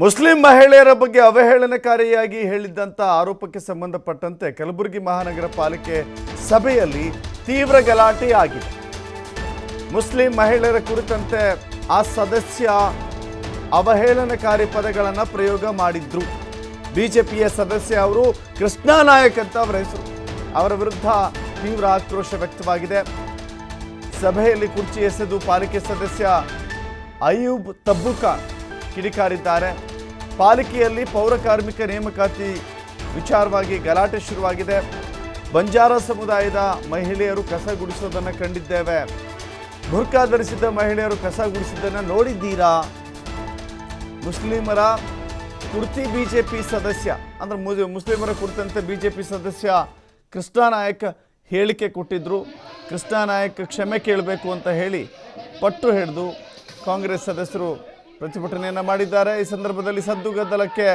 Muslim ಮಹಿಳೆಯರ ಬಗ್ಗೆ ಅವಹೇಳನಕಾರಿಯಾಗಿ ಹೇಳಿದ್ದಂಥ ಆರೋಪಕ್ಕೆ ಸಂಬಂಧಪಟ್ಟಂತೆ ಕಲಬುರಗಿ ಮಹಾನಗರ ಪಾಲಿಕೆ ಸಭೆಯಲ್ಲಿ ತೀವ್ರ ಗಲಾಟೆ ಆಗಿದೆ. ಮುಸ್ಲಿಂ ಮಹಿಳೆಯರ ಕುರಿತಂತೆ ಆ ಸದಸ್ಯ ಅವಹೇಳನಕಾರಿ ಪದಗಳನ್ನು ಪ್ರಯೋಗ ಮಾಡಿದ್ರು. ಬಿಜೆಪಿಯ ಸದಸ್ಯ ಅವರು ಕೃಷ್ಣಾ ನಾಯಕ್ ಅಂತ ಅವರ ಹೆಸರು. ಅವರ ವಿರುದ್ಧ ತೀವ್ರ ಆಕ್ರೋಶ ವ್ಯಕ್ತವಾಗಿದೆ. ಸಭೆಯಲ್ಲಿ ಕುರ್ಚಿ ಎಸೆದು ಪಾಲಿಕೆ ಸದಸ್ಯ ಅಯೂಬ್ ತಬ್ಬುಖಾನ್ ಕಿಡಿಕಾರಿದ್ದಾರೆ. ಪಾಲಿಕೆಯಲ್ಲಿ ಪೌರ ಕಾರ್ಮಿಕ ನೇಮಕಾತಿ ವಿಚಾರವಾಗಿ ಗಲಾಟೆ ಶುರುವಾಗಿದೆ. ಬಂಜಾರ ಸಮುದಾಯದ ಮಹಿಳೆಯರು ಕಸ ಗುಡಿಸೋದನ್ನು ಕಂಡಿದ್ದೇವೆ. ಬುರ್ಕಾ ಧರಿಸಿದ ಮಹಿಳೆಯರು ಕಸ ಗುಡಿಸಿದ್ದನ್ನು ನೋಡಿದ್ದೀರಾ? ಮುಸ್ಲಿಮರ ಕುರ್ತಿ ಬಿಜೆಪಿ ಸದಸ್ಯ ಅಂದರೆ ಮುಸ್ಲಿಮರ ಕುರಿತಂತೆ ಬಿಜೆಪಿ ಸದಸ್ಯ ಕೃಷ್ಣಾ ನಾಯಕ್ ಹೇಳಿಕೆ ಕೊಟ್ಟಿದ್ರು. ಕೃಷ್ಣಾ ನಾಯಕ್ ಕ್ಷಮೆ ಕೇಳಬೇಕು ಅಂತ ಹೇಳಿ ಪಟ್ಟು ಹಿಡಿದು ಕಾಂಗ್ರೆಸ್ ಸದಸ್ಯರು ಪ್ರತಿಭಟನೆಯನ್ನು ಮಾಡಿದ್ದಾರೆ. ಈ ಸಂದರ್ಭದಲ್ಲಿ ಸದ್ದುಗದ್ದಲಕ್ಕೆ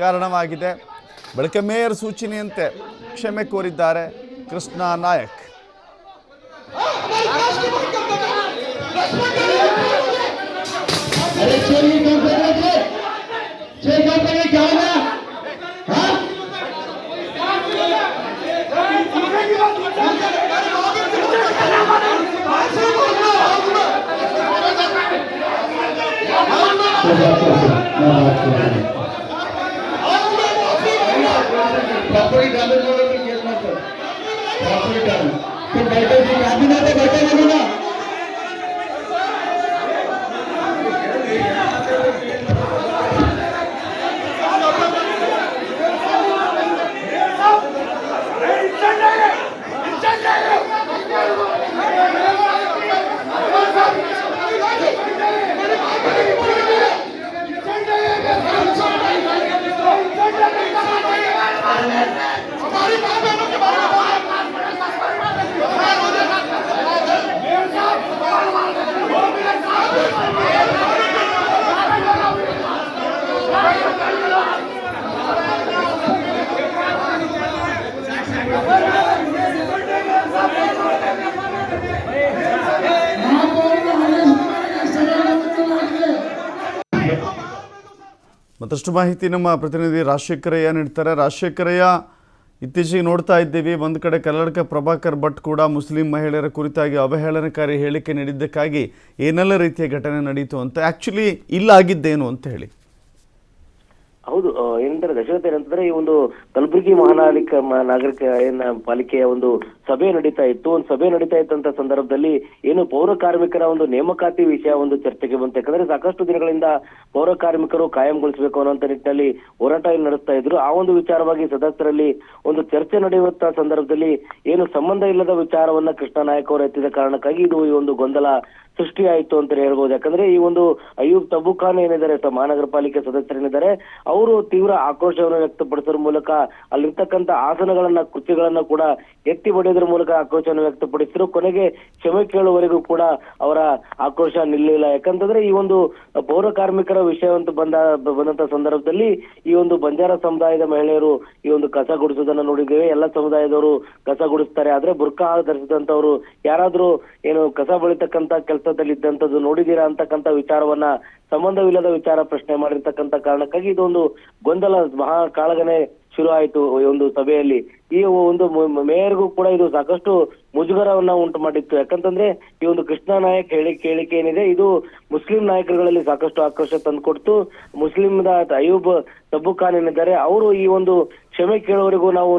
ಕಾರಣವಾಗಿದೆ. ಬಳಿಕ ಮೇಯರ್ ಸೂಚನೆಯಂತೆ ಕ್ಷಮೆ ಕೋರಿದ್ದಾರೆ ಕೃಷ್ಣಾ ನಾಯಕ್. प्रॉपर्टी डैमेज होने पर केस मत करो. प्रॉपर्टी डैमेज तो बैठे जी कैबिनेट में बैठे नहीं ना. ಮತ್ತಷ್ಟು ಮಾಹಿತಿ ನಮ್ಮ ಪ್ರತಿನಿಧಿ ರಾಜಶೇಖರಯ್ಯ ನೀಡ್ತಾರೆ. ರಾಜಶೇಖರಯ್ಯ, ಇತ್ತೀಚೆಗೆ ನೋಡ್ತಾ ಇದ್ದೀವಿ, ಒಂದು ಕಡೆ ಕಲ್ಲಡ್ಕ ಪ್ರಭಾಕರ್ ಭಟ್ ಕೂಡ ಮುಸ್ಲಿಂ ಮಹಿಳೆಯರ ಕುರಿತಾಗಿ ಅವಹೇಳನಕಾರಿ ಹೇಳಿಕೆ ನೀಡಿದ್ದಕ್ಕಾಗಿ ಏನೆಲ್ಲ ರೀತಿಯ ಘಟನೆ ನಡೀತು ಅಂತ, ಆ್ಯಕ್ಚುಲಿ ಇಲ್ಲಾಗಿದ್ದೇನು ಅಂತ ಹೇಳಿ. ಹೌದು, ಏನಂತಾರೆ ದಶರಥ, ಏನಂತಂದ್ರೆ ಈ ಒಂದು ಕಲಬುರಗಿ ನಾಗರಿಕ ಪಾಲಿಕೆಯ ಒಂದು ಸಭೆ ನಡೀತಾ ಇತ್ತು. ಒಂದು ಸಭೆ ನಡೀತಾ ಇತ್ತಂತ ಸಂದರ್ಭದಲ್ಲಿ ಏನು ಪೌರ ಕಾರ್ಮಿಕರ ಒಂದು ನೇಮಕಾತಿ ವಿಷಯ ಒಂದು ಚರ್ಚೆಗೆ ಬಂತು. ಯಾಕಂದ್ರೆ ಸಾಕಷ್ಟು ದಿನಗಳಿಂದ ಪೌರ ಕಾರ್ಮಿಕರು ಕಾಯಂಗೊಳಿಸಬೇಕು ಅನ್ನುವಂತ ನಿಟ್ಟಿನಲ್ಲಿ ಹೋರಾಟ ನಡೆಸ್ತಾ ಇದ್ರು. ಆ ಒಂದು ವಿಚಾರವಾಗಿ ಸದಸ್ಯರಲ್ಲಿ ಒಂದು ಚರ್ಚೆ ನಡೆಯುವಂತ ಸಂದರ್ಭದಲ್ಲಿ ಏನು ಸಂಬಂಧ ಇಲ್ಲದ ವಿಚಾರವನ್ನ ಕೃಷ್ಣಾ ನಾಯಕ್ ಅವರು ಎತ್ತಿದ ಕಾರಣಕ್ಕಾಗಿ ಇದು ಈ ಒಂದು ಗೊಂದಲ ಸೃಷ್ಟಿ ಆಯ್ತು ಅಂತ ಹೇಳ್ಬೋದು. ಯಾಕಂದ್ರೆ ಈ ಒಂದು ಅಯೂಬ್ ತಬ್ಬುಖಾನ್ ಏನಿದ್ದಾರೆ, ಮಹಾನಗರ ಪಾಲಿಕೆ ಸದಸ್ಯರೇನಿದ್ದಾರೆ, ಅವರು ತೀವ್ರ ಆಕ್ರೋಶವನ್ನು ವ್ಯಕ್ತಪಡಿಸೋದ್ರ ಮೂಲಕ ಅಲ್ಲಿರ್ತಕ್ಕಂಥ ಆಸನಗಳನ್ನ ಕುರ್ಚಿಗಳನ್ನ ಕೂಡ ಎತ್ತಿ ಬಡಿಯೋದ್ರ ಮೂಲಕ ಆಕ್ರೋಶವನ್ನು ವ್ಯಕ್ತಪಡಿಸಿದ್ರು. ಕೊನೆಗೆ ಕ್ಷಮೆ ಕೇಳುವವರೆಗೂ ಕೂಡ ಅವರ ಆಕ್ರೋಶ ನಿಲ್ಲಿಲ್ಲ. ಯಾಕಂತಂದ್ರೆ ಈ ಒಂದು ಪೌರ ಕಾರ್ಮಿಕರ ವಿಷಯವಂತ ಬಂದಂತ ಸಂದರ್ಭದಲ್ಲಿ ಈ ಒಂದು ಬಂಜಾರ ಸಮುದಾಯದ ಮಹಿಳೆಯರು ಈ ಒಂದು ಕಸ ಗುಡಿಸೋದನ್ನ ನೋಡಿದ್ದೇವೆ. ಎಲ್ಲ ಸಮುದಾಯದವರು ಕಸ ಗುಡಿಸ್ತಾರೆ, ಆದ್ರೆ ಬುರ್ಕಾ ಧರಿಸಿದಂತವ್ರು ಯಾರಾದ್ರೂ ಏನು ಕಸ ಬಳಿತಕ್ಕಂತ ಕೆಲಸದಲ್ಲಿ ಇದ್ದಂಥದ್ದು ನೋಡಿದೀರಾ ಅಂತಕ್ಕಂಥ ವಿಚಾರವನ್ನ ಸಂಬಂಧವಿಲ್ಲದ ವಿಚಾರ ಪ್ರಶ್ನೆ ಮಾಡಿರ್ತಕ್ಕಂಥ ಕಾರಣಕ್ಕಾಗಿ ಇದೊಂದು ಗೊಂದಲ ಮಹಾ ಕಾಳಗನೆ ಶುರು ಆಯ್ತು ಈ ಒಂದು ಸಭೆಯಲ್ಲಿ. ಈ ಒಂದು ಮೇಯರ್ಗೂ ಕೂಡ ಇದು ಸಾಕಷ್ಟು ಮುಜುಗರವನ್ನ ಉಂಟು ಮಾಡಿತ್ತು. ಯಾಕಂತಂದ್ರೆ ಈ ಒಂದು ಕೃಷ್ಣಾ ನಾಯಕ್ ಹೇಳಿಕೆ ಏನಿದೆ, ಇದು ಮುಸ್ಲಿಂ ನಾಯಕರುಗಳಲ್ಲಿ ಸಾಕಷ್ಟು ಆಕ್ರೋಶ ತಂದುಕೊಡ್ತು. ಮುಸ್ಲಿಂದ ಅಯೂಬ್ ತಬ್ಬುಖಾನ್ ಏನಿದ್ದಾರೆ, ಅವರು ಈ ಒಂದು ಕ್ಷಮೆ ಕೇಳುವವರೆಗೂ ನಾವು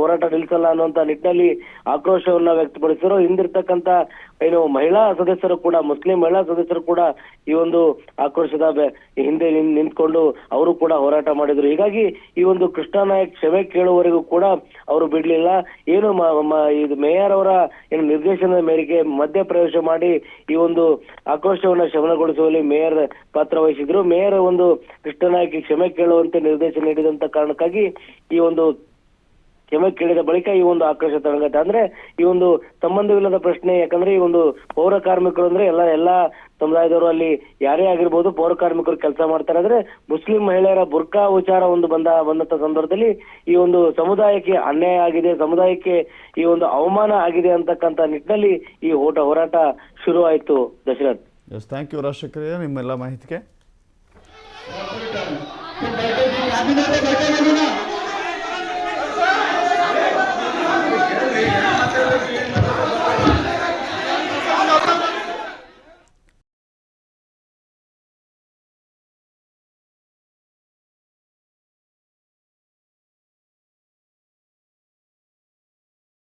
ಹೋರಾಟ ನಿಲ್ಲಿಸಲ್ಲ ಅನ್ನುವಂತ ನಿಟ್ಟಿನಲ್ಲಿ ಆಕ್ರೋಶವನ್ನ ವ್ಯಕ್ತಪಡಿಸಿದ್ರು. ಹಿಂದಿರ್ತಕ್ಕಂಥ ಏನು ಮಹಿಳಾ ಸದಸ್ಯರು ಕೂಡ, ಮುಸ್ಲಿಂ ಮಹಿಳಾ ಸದಸ್ಯರು ಕೂಡ ಈ ಒಂದು ಆಕ್ರೋಶದ ಹಿಂದೆ ನಿಂತ್ಕೊಂಡು ಅವರು ಕೂಡ ಹೋರಾಟ ಮಾಡಿದ್ರು. ಹೀಗಾಗಿ ಈ ಒಂದು ಕೃಷ್ಣಾ ನಾಯಕ್ ಕ್ಷಮೆ ಕೇಳುವವರೆಗೂ ಕೂಡ ಅವರು ಬಿಡ್ಲಿಲ್ಲ. ಏನು ಇದು ಮೇಯರ್ ಅವರ ಏನು ನಿರ್ದೇಶನದ ಮೇರೆಗೆ ಮಧ್ಯ ಪ್ರವೇಶ ಮಾಡಿ ಈ ಒಂದು ಆಕ್ರೋಶವನ್ನ ಶಮನಗೊಳಿಸುವಲ್ಲಿ ಮೇಯರ್ ಪಾತ್ರ ವಹಿಸಿದ್ರು. ಮೇಯರ್ ಒಂದು ಕೃಷ್ಣಾ ನಾಯಕ್ ಕ್ಷಮೆ ಕೇಳುವಂತೆ ನಿರ್ದೇಶನ ನೀಡಿದಂತ ಕಾರಣಕ್ಕಾಗಿ ಈ ಒಂದು ಕ್ಷಮೆ ಕೇಳಿದ ಬಳಿಕ ಈ ಒಂದು ಆಕ್ರೋಶ ತರಂಗತ್ತೆ. ಅಂದ್ರೆ ಈ ಒಂದು ಸಂಬಂಧವಿಲ್ಲದ ಪ್ರಶ್ನೆ. ಯಾಕಂದ್ರೆ ಈ ಒಂದು ಪೌರ ಕಾರ್ಮಿಕರು ಅಂದ್ರೆ ಎಲ್ಲಾ ಸಮುದಾಯದವರು ಅಲ್ಲಿ ಯಾರೇ ಆಗಿರ್ಬೋದು ಪೌರ ಕಾರ್ಮಿಕರು ಕೆಲಸ ಮಾಡ್ತಾರೆ. ಅಂದ್ರೆ ಮುಸ್ಲಿಂ ಮಹಿಳೆಯರ ಬುರ್ಕಾ ವಿಚಾರ ಒಂದು ಬಂದಂತ ಸಂದರ್ಭದಲ್ಲಿ ಈ ಒಂದು ಸಮುದಾಯಕ್ಕೆ ಅನ್ಯಾಯ ಆಗಿದೆ, ಸಮುದಾಯಕ್ಕೆ ಈ ಒಂದು ಅವಮಾನ ಆಗಿದೆ ಅಂತಕ್ಕಂಥ ನಿಟ್ಟಿನಲ್ಲಿ ಈ ಹೋರಾಟ ಶುರು ಆಯ್ತು. ದಶರಥ್, ಥ್ಯಾಂಕ್ ಯು ರಾಜಶೇಖರಯ್ಯ, ನಿಮ್ಮೆಲ್ಲ ಮಾಹಿತಿಗೆ. ಕ್ಯಾಬಿನೆಟ್ बैठे बोलू ना